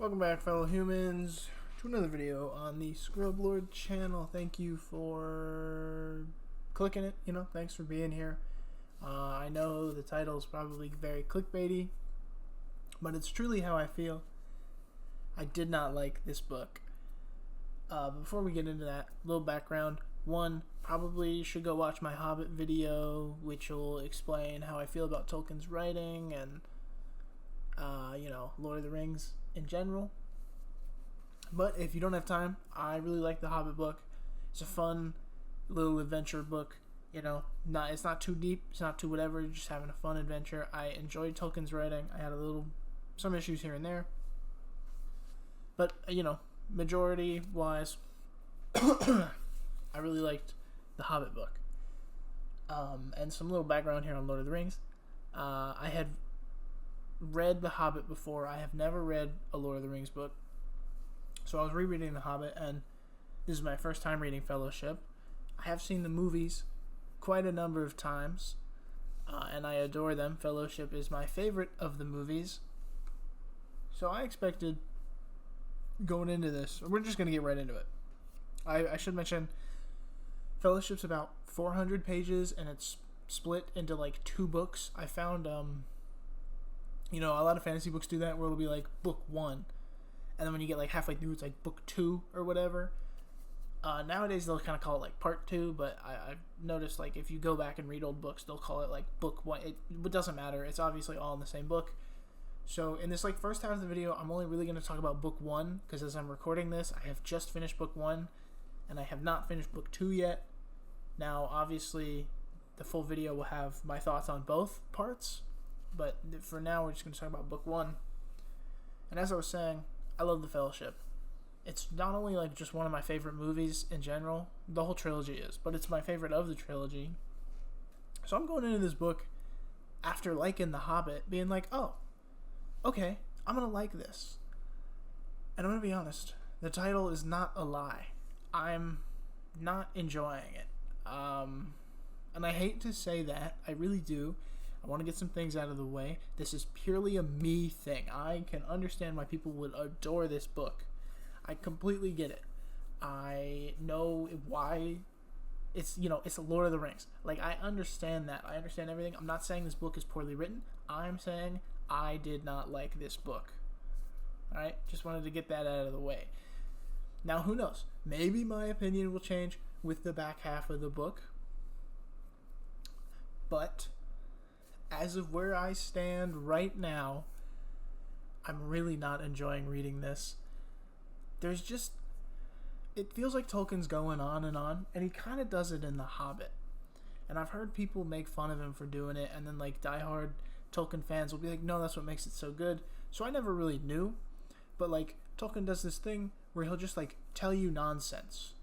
Welcome back, fellow humans, to another video on the Scrub Lord channel. Thank you for clicking it, thanks for being here. I know the title is probably very clickbaity, but it's truly how I feel. I did not like this book. Before we get into that, a little background. One, probably should go watch my Hobbit video, which will explain how I feel about Tolkien's writing and, Lord of the Rings in general. But if you don't have time, I really like the Hobbit book. It's a fun little adventure book. It's not too deep, it's not too whatever, just having a fun adventure. I enjoyed Tolkien's writing. I had some issues here and there. But, majority wise, I really liked the Hobbit book. And some little background here on Lord of the Rings. I had read The Hobbit before. I have never read a Lord of the Rings book. So I was rereading The Hobbit, and this is my first time reading Fellowship. I have seen the movies quite a number of times, and I adore them. Fellowship is my favorite of the movies. So I expected going into this, we're just going to get right into it. I should mention, Fellowship's about 400 pages, and it's split into like 2 books. I found, a lot of fantasy books do that, where it'll be like book 1, and then when you get like halfway through, it's like book 2 or whatever. Nowadays they'll kind of call it like part 2, but I've noticed like if you go back and read old books, they'll call it like book 1. It doesn't matter. It's obviously all in the same book. So in this first half of the video, I'm only really going to talk about book 1, because as I'm recording this, I have just finished book 1, and I have not finished book 2 yet. Now, obviously, the full video will have my thoughts on both parts, but for now, we're just going to talk about book 1. And as I was saying, I love The Fellowship. It's not only like just one of my favorite movies in general, the whole trilogy is, but it's my favorite of the trilogy. So I'm going into this book after liking The Hobbit, being like, oh, okay, I'm going to like this. And I'm going to be honest, the title is not a lie. I'm not enjoying it. And I hate to say that, I really do. I want to get some things out of the way. This is purely a me thing. I can understand why people would adore this book. I completely get it. I know why it's Lord of the Rings. Like, I understand that. I understand everything. I'm not saying this book is poorly written. I'm saying I did not like this book. Alright? Just wanted to get that out of the way. Now, who knows? Maybe my opinion will change with the back half of the book. But as of where I stand right now, I'm really not enjoying reading this. It feels like Tolkien's going on, and he kind of does it in The Hobbit. And I've heard people make fun of him for doing it, and then like diehard Tolkien fans will be like, no, that's what makes it so good. So I never really knew, but like Tolkien does this thing where he'll just like tell you nonsense.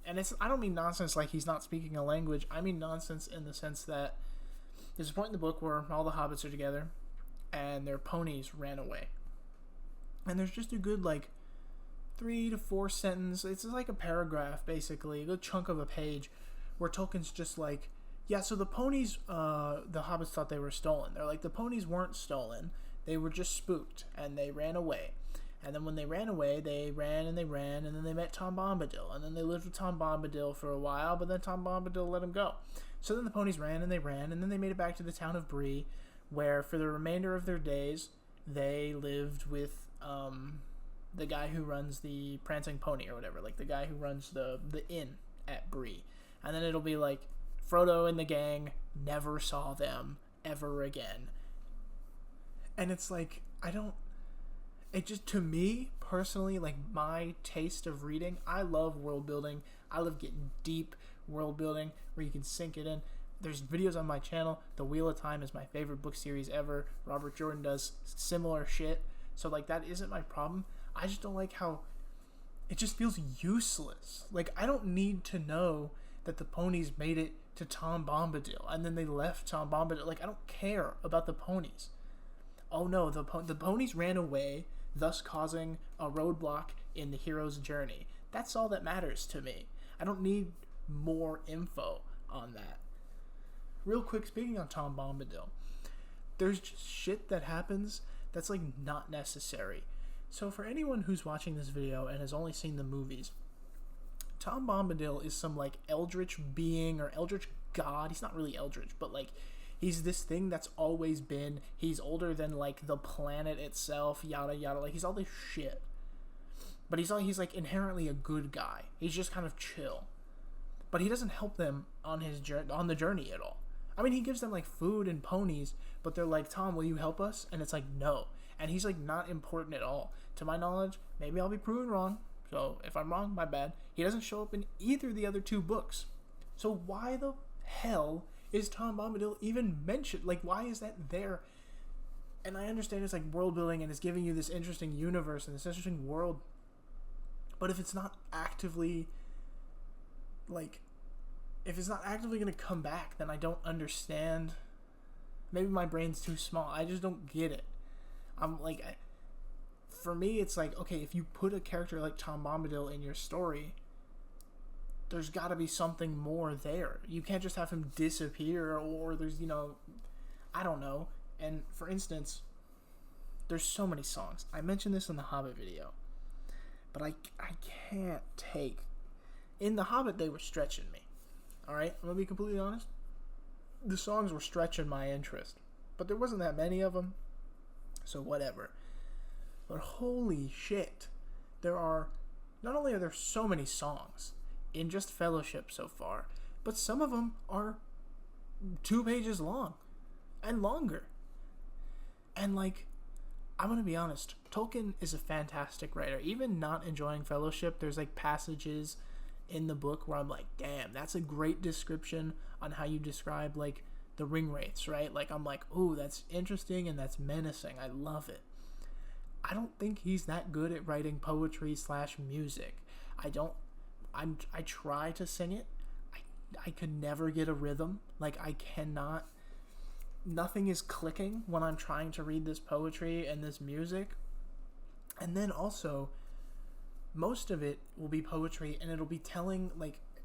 And I don't mean nonsense like he's not speaking a language. I mean nonsense in the sense that there's a point in the book where all the hobbits are together and their ponies ran away. And there's just a good, 3 to 4 sentence. It's like a paragraph, basically, a good chunk of a page, where Tolkien's just like, yeah, so the ponies, the hobbits thought they were stolen. They're like, the ponies weren't stolen. They were just spooked, and they ran away. And then when they ran away, they ran, and then they met Tom Bombadil. And then they lived with Tom Bombadil for a while, but then Tom Bombadil let him go. So then the ponies ran, and then they made it back to the town of Bree, where for the remainder of their days, they lived with the guy who runs the Prancing Pony or whatever, like the guy who runs the inn at Bree. And then it'll be like, Frodo and the gang never saw them ever again. And it's like, to me, personally, like my taste of reading, I love world building. I love getting deep world building where you can sink it in. There's videos on my channel. The Wheel of Time is my favorite book series ever. Robert Jordan does similar shit. So like that isn't my problem. I just don't like how it just feels useless. Like, I don't need to know that the ponies made it to Tom Bombadil and then they left Tom Bombadil. Like, I don't care about the ponies. Oh no, the ponies ran away, thus causing a roadblock in the hero's journey. That's all that matters to me. I don't need more info on that. Real quick, speaking on Tom Bombadil, there's just shit that happens that's like not necessary. So for anyone who's watching this video and has only seen the movies, Tom Bombadil is some like eldritch being or eldritch god. He's not really eldritch, but like he's this thing that's always been. He's older than like the planet itself, yada yada. Like he's all this shit. But he's like inherently a good guy. He's just kind of chill. But he doesn't help them on the journey at all. I mean, he gives them like food and ponies, but they're like, "Tom, will you help us?" And it's like, "No." And he's like not important at all. To my knowledge, maybe I'll be proven wrong. So if I'm wrong, my bad. He doesn't show up in either of the other two books. So why the hell is Tom Bombadil even mentioned? Like, why is that there? And I understand it's like world building and it's giving you this interesting universe and this interesting world. But if it's not actively, like, if it's not actively going to come back, then I don't understand. Maybe my brain's too small. I just don't get it. I'm like, for me, it's like, okay, if you put a character like Tom Bombadil in your story, there's got to be something more there. You can't just have him disappear, or there's, I don't know. And for instance, there's so many songs. I mentioned this in the Hobbit video, but I can't take. In the Hobbit, they were stretching me. All right, I'm gonna be completely honest. The songs were stretching my interest, but there wasn't that many of them, so whatever. But holy shit, not only are there so many songs in just Fellowship so far, but some of them are 2 pages long and longer. And like, I'm gonna be honest, Tolkien is a fantastic writer. Even not enjoying Fellowship, there's like passages in the book where I'm like, damn, that's a great description on how you describe like the ring wraiths, right? Like, I'm like, ooh, that's interesting and that's menacing. I love it. I don't think he's that good at writing poetry / music. I try to sing it. I could never get a rhythm. Like, I cannot. Nothing is clicking when I'm trying to read this poetry and this music. And then also, most of it will be poetry and it'll be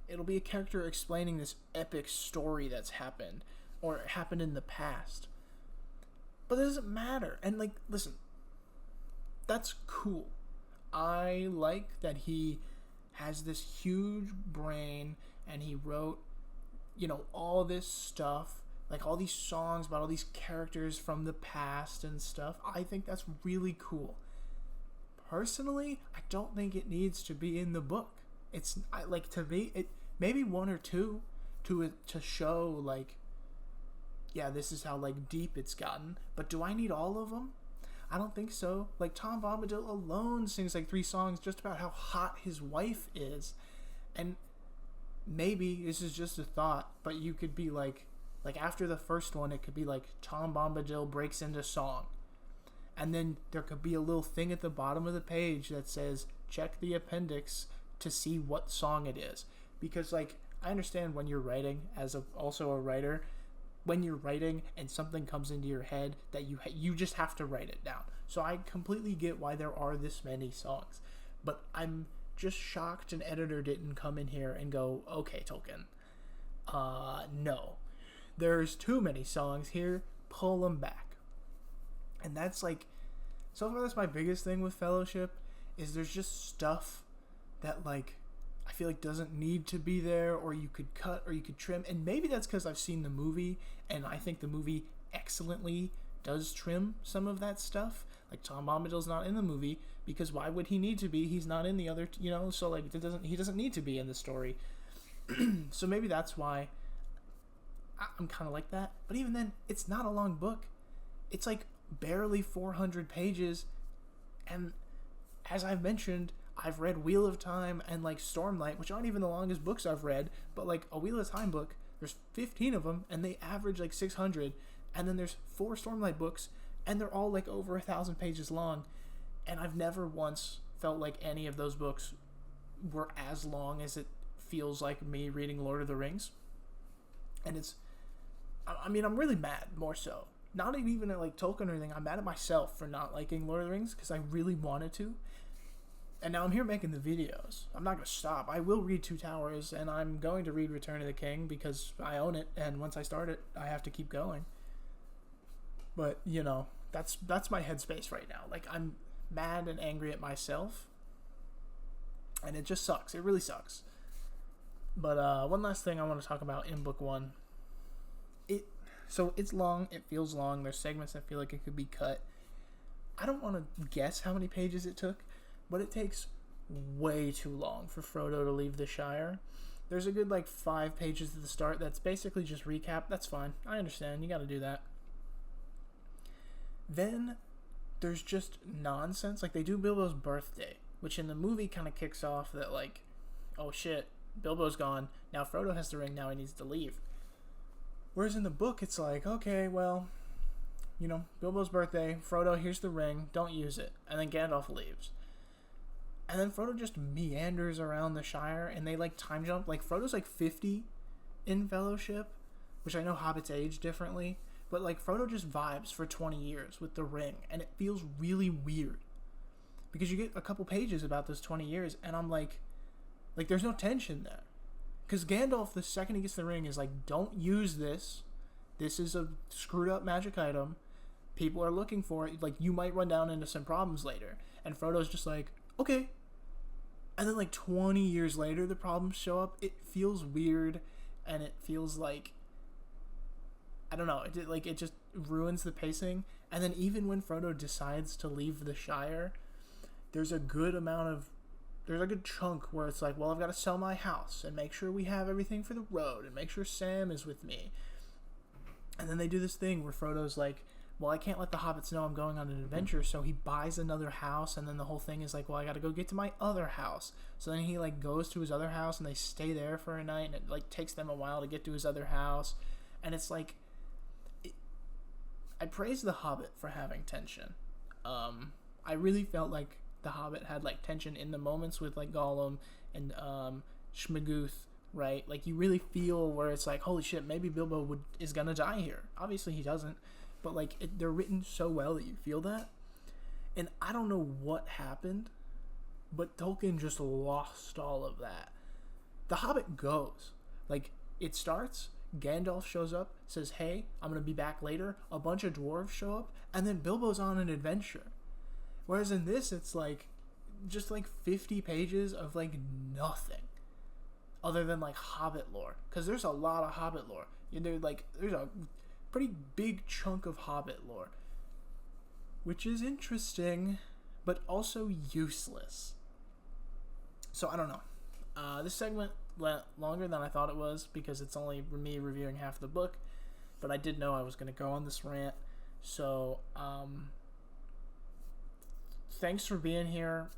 it'll be a character explaining this epic story that's happened or happened in the past. But it doesn't matter. And like, listen, that's cool. I like that he has this huge brain and he wrote, all this stuff, like all these songs about all these characters from the past and stuff. I think that's really cool. Personally, I don't think it needs to be in the book. It's like, to me, it maybe 1 or 2 to show like, yeah, this is how like deep it's gotten. But do I need all of them? I don't think so. Like, Tom Bombadil alone sings like 3 songs just about how hot his wife is. And maybe this is just a thought, but you could be like after the first one, it could be like Tom Bombadil breaks into song. And then there could be a little thing at the bottom of the page that says, check the appendix to see what song it is. Because like, I understand when you're writing, also a writer, when you're writing and something comes into your head that you just have to write it down. So I completely get why there are this many songs. But I'm just shocked an editor didn't come in here and go, okay, Tolkien, no. There's too many songs here, pull them back. And that's like, so far that's my biggest thing with Fellowship, is there's just stuff that like, I feel like doesn't need to be there, or you could cut or you could trim. And maybe that's because I've seen the movie and I think the movie excellently does trim some of that stuff. Like, Tom Bombadil's not in the movie because why would he need to be? He's not in the other, so like he doesn't need to be in the story. So maybe that's why I'm kind of like that. But even then, it's not a long book. It's like barely 400 pages. And as I've mentioned, I've read Wheel of Time and like Stormlight, which aren't even the longest books I've read, but like a Wheel of Time book, there's 15 of them and they average like 600. And then there's 4 Stormlight books and they're all like over 1,000 pages long. And I've never once felt like any of those books were as long as it feels like me reading Lord of the Rings. And I'm really mad, more so. Not even at like Tolkien or anything. I'm mad at myself for not liking Lord of the Rings because I really wanted to. And now I'm here making the videos. I'm not going to stop. I will read Two Towers, and I'm going to read Return of the King because I own it, and once I start it, I have to keep going. But, that's my headspace right now. Like, mad and angry at myself. And it just sucks. It really sucks. But one last thing I want to talk about in book 1. So it's long. It feels long. There's segments that feel like it could be cut. I don't want to guess how many pages it took, but it takes way too long for Frodo to leave the Shire. There's a good 5 pages at the start that's basically just recap. That's fine. I understand. You got to do that. Then there's just nonsense. They do Bilbo's birthday, which in the movie kind of kicks off that oh shit, Bilbo's gone. Now Frodo has the ring. Now he needs to leave. Whereas in the book, it's okay, well, Bilbo's birthday, Frodo, here's the ring, don't use it. And then Gandalf leaves. And then Frodo just meanders around the Shire, and they, time jump. Frodo's, 50 in Fellowship, which I know hobbits age differently. But, Frodo just vibes for 20 years with the ring, and it feels really weird. Because you get a couple pages about those 20 years, and I'm there's no tension there. Because Gandalf, the second he gets the ring, is don't use this. This is a screwed up magic item. People are looking for it. You might run down into some problems later. And Frodo's just okay. And then 20 years later, the problems show up. It feels weird. And it feels I don't know. It just ruins the pacing. And then even when Frodo decides to leave the Shire, there's a good chunk where it's well, I've got to sell my house and make sure we have everything for the road and make sure Sam is with me. And then they do this thing where Frodo's well, I can't let the hobbits know I'm going on an adventure, so he buys another house, and then the whole thing is well, I got to go get to my other house. So then he goes to his other house, and they stay there for a night, and it takes them a while to get to his other house. And it's I praise The Hobbit for having tension. I really felt The Hobbit had tension in the moments with Gollum and Schmagooth, right? You really feel where it's holy shit, maybe Bilbo is gonna die here. Obviously he doesn't, but they're written so well that you feel that. And I don't know what happened, but Tolkien just lost all of that. The Hobbit goes it starts. Gandalf shows up, says, hey, I'm gonna be back later. A bunch of dwarves show up, and then Bilbo's on an adventure. Whereas in this, it's just 50 pages of nothing other than Hobbit lore, because there's a lot of Hobbit lore. There's a pretty big chunk of Hobbit lore, which is interesting but also useless. So I don't know. This segment went longer than I thought it was because it's only me reviewing half the book, but I did know I was going to go on this rant. So thanks for being here.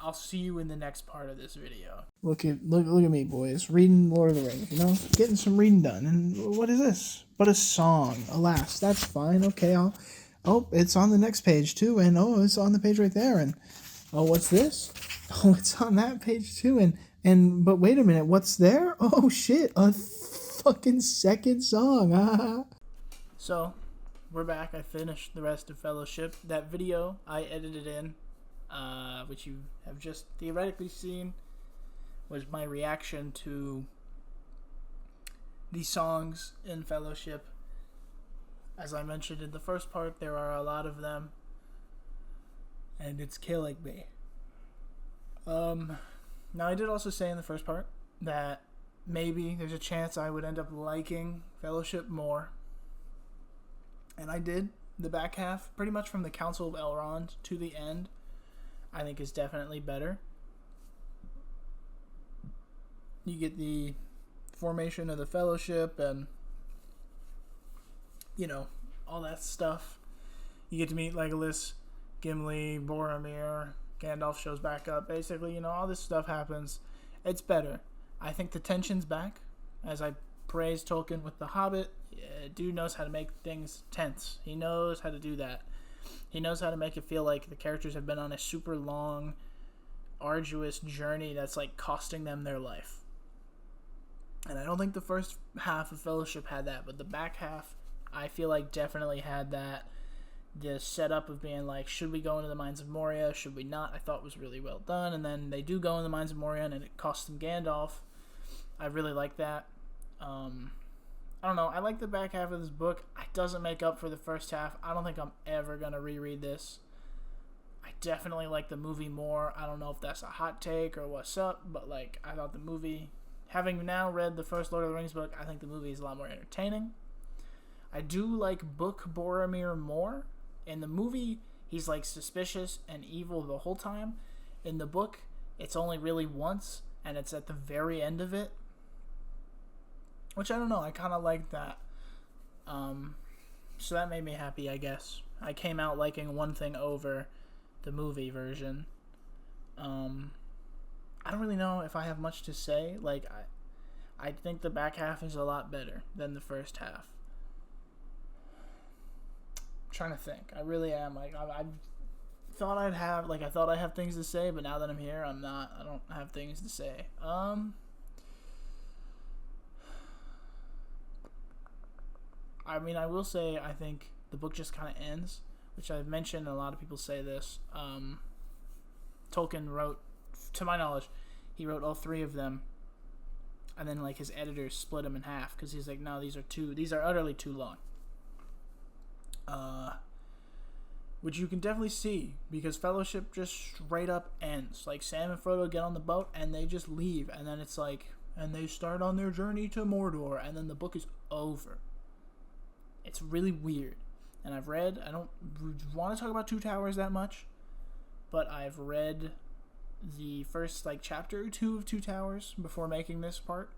I'll see you in the next part of this video. Look at me, boys. Reading Lord of the Rings, getting some reading done. And what is this? But a song. Alas, that's fine. Okay, it's on the next page too, and it's on the page right there. And what's this? Oh, it's on that page too. But wait a minute, what's there? Oh shit, a fucking second song. So, we're back. I finished the rest of Fellowship. That video I edited in, which you have just theoretically seen, was my reaction to the songs in Fellowship. As I mentioned in the first part, there are a lot of them, and it's killing me. Now, I did also say in the first part that maybe there's a chance I would end up liking Fellowship more. And I did. The back half, pretty much from the Council of Elrond to the end, I think is definitely better. You get the formation of the Fellowship and, all that stuff. You get to meet Legolas, Gimli, Boromir, Gandalf shows back up. Basically, all this stuff happens. It's better. I think the tension's back. As I praised Tolkien with The Hobbit, dude knows how to make things tense. He knows how to do that. He knows how to make it feel like the characters have been on a super long, arduous journey that's costing them their life. And I don't think the first half of Fellowship had that, but the back half, I feel definitely had that. The setup of being should we go into the Mines of Moria, should we not, I thought was really well done. And then they do go in the Mines of Moria, and it costs them Gandalf. I really like that. I don't know, I like the back half of this book. It doesn't make up for the first half. I don't think I'm ever going to reread this. I definitely like the movie more. I don't know if that's a hot take or what's up, but like I thought the movie, having now read the first Lord of the Rings book, I think the movie is a lot more entertaining. I do like book Boromir more. In the movie, he's like suspicious and evil the whole time. In the book, it's only really once, and it's at the very end of it. Which I don't know, I kind of like that. So that made me happy, I guess. I came out liking one thing over the movie version. I don't really know if I have much to say. Like, I think the back half is a lot better than the first half. I'm trying to think. I really am. Like, I thought I'd have things to say, but now that I'm here, I'm not. I don't have things to say. I mean, I will say I think the book just kind of ends, which I've mentioned, and a lot of people say this. Tolkien wrote, to my knowledge, he wrote all three of them, and then like his editors split them in half because he's like, no, these are utterly too long. Which you can definitely see because Fellowship just straight up ends. Like Sam and Frodo get on the boat and they just leave, and then it's like, and they start on their journey to Mordor, and then the book is over. It's really weird. And I don't want to talk about Two Towers that much, but I've read the first like chapter or two of Two Towers before making this part.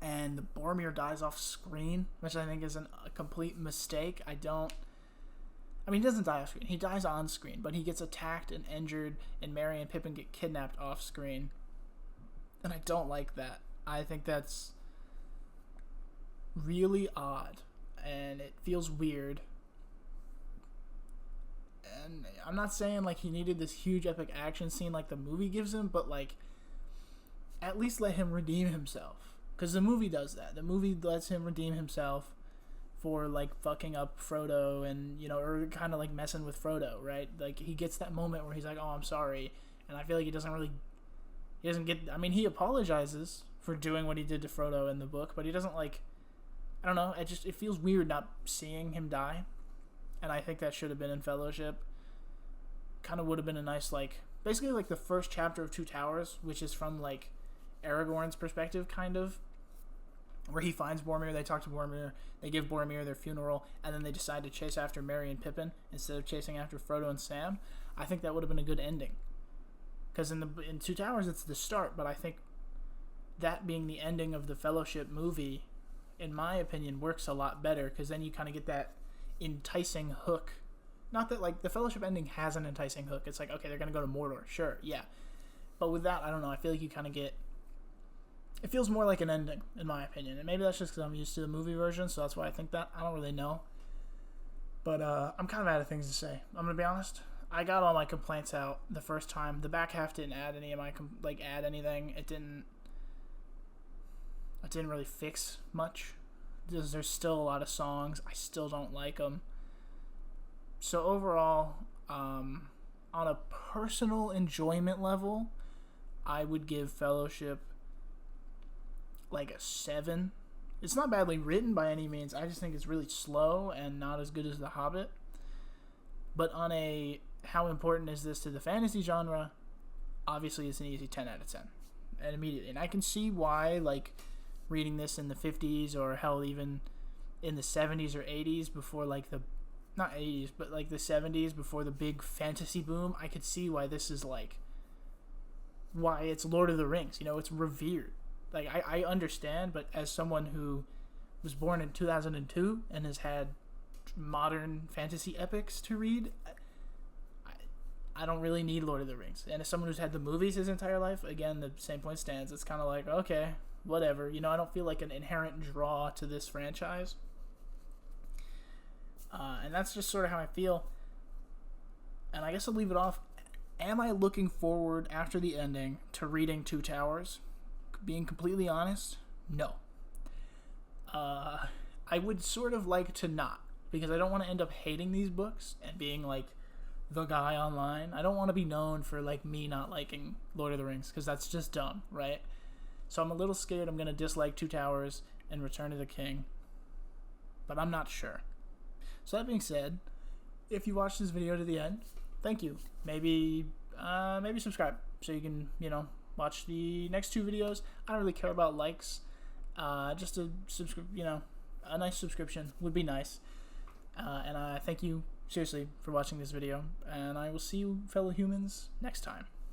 And Boromir dies off screen, which I think is a complete mistake. He doesn't die off screen. He dies on screen, but he gets attacked and injured, and Merry and Pippin get kidnapped off screen. And I don't like that. I think that's really odd, and it feels weird. And I'm not saying like he needed this huge epic action scene like the movie gives him, but like at least let him redeem himself, because the movie does that. The movie lets him redeem himself for like fucking up Frodo and, you know, or kind of like messing with Frodo, right? Like he gets that moment where he's like, oh, I'm sorry, and I feel like he apologizes for doing what he did to Frodo in the book, but he doesn't like, I don't know, it feels weird not seeing him die, and I think that should have been in Fellowship. Kind of would have been a nice, like, basically like the first chapter of Two Towers, which is from like Aragorn's perspective, kind of, where he finds Boromir, they talk to Boromir, they give Boromir their funeral, and then they decide to chase after Merry and Pippin instead of chasing after Frodo and Sam. I think that would have been a good ending, because in Two Towers it's the start, but I think that being the ending of the Fellowship movie, in my opinion, works a lot better, because then you kind of get that enticing hook. Not that like the Fellowship ending has an enticing hook. It's like, okay, they're gonna go to Mordor, sure, yeah, but with that, I don't know, I feel like you kind of get, it feels more like an ending, in my opinion. And maybe that's just because I'm used to the movie version, so that's why I think that. I don't really know. But I'm kind of out of things to say. I'm going to be honest. I got all my complaints out the first time. The back half didn't add any of my, add anything. It didn't really fix much. There's still a lot of songs. I still don't like them. So overall, on a personal enjoyment level, I would give Fellowship like a 7. It's not badly written by any means. I just think it's really slow and not as good as The Hobbit. But on a how important is this to the fantasy genre, obviously it's an easy 10 out of 10. And immediately. And I can see why, like, reading this in the 50s or hell even in the 70s or 80s before like the, not 80s, but like the 70s before the big fantasy boom, I could see why this is like, why it's Lord of the Rings. You know, it's revered. Like, I understand, but as someone who was born in 2002 and has had modern fantasy epics to read, I don't really need Lord of the Rings. And as someone who's had the movies his entire life, again, the same point stands. It's kind of like, okay, whatever. You know, I don't feel like an inherent draw to this franchise. And that's just sort of how I feel. And I guess I'll leave it off. Am I looking forward, after the ending, to reading Two Towers? Being completely honest, no. I would sort of like to not, because I don't want to end up hating these books and being like the guy online. I don't want to be known for like me not liking Lord of the Rings, because that's just dumb, right? So I'm a little scared I'm going to dislike Two Towers and Return of the King, but I'm not sure. So that being said, if you watched this video to the end, thank you. Maybe subscribe so you can, watch the next 2 videos. I don't really care about likes. Just a a nice subscription would be nice. And I thank you seriously for watching this video, and I will see you fellow humans next time.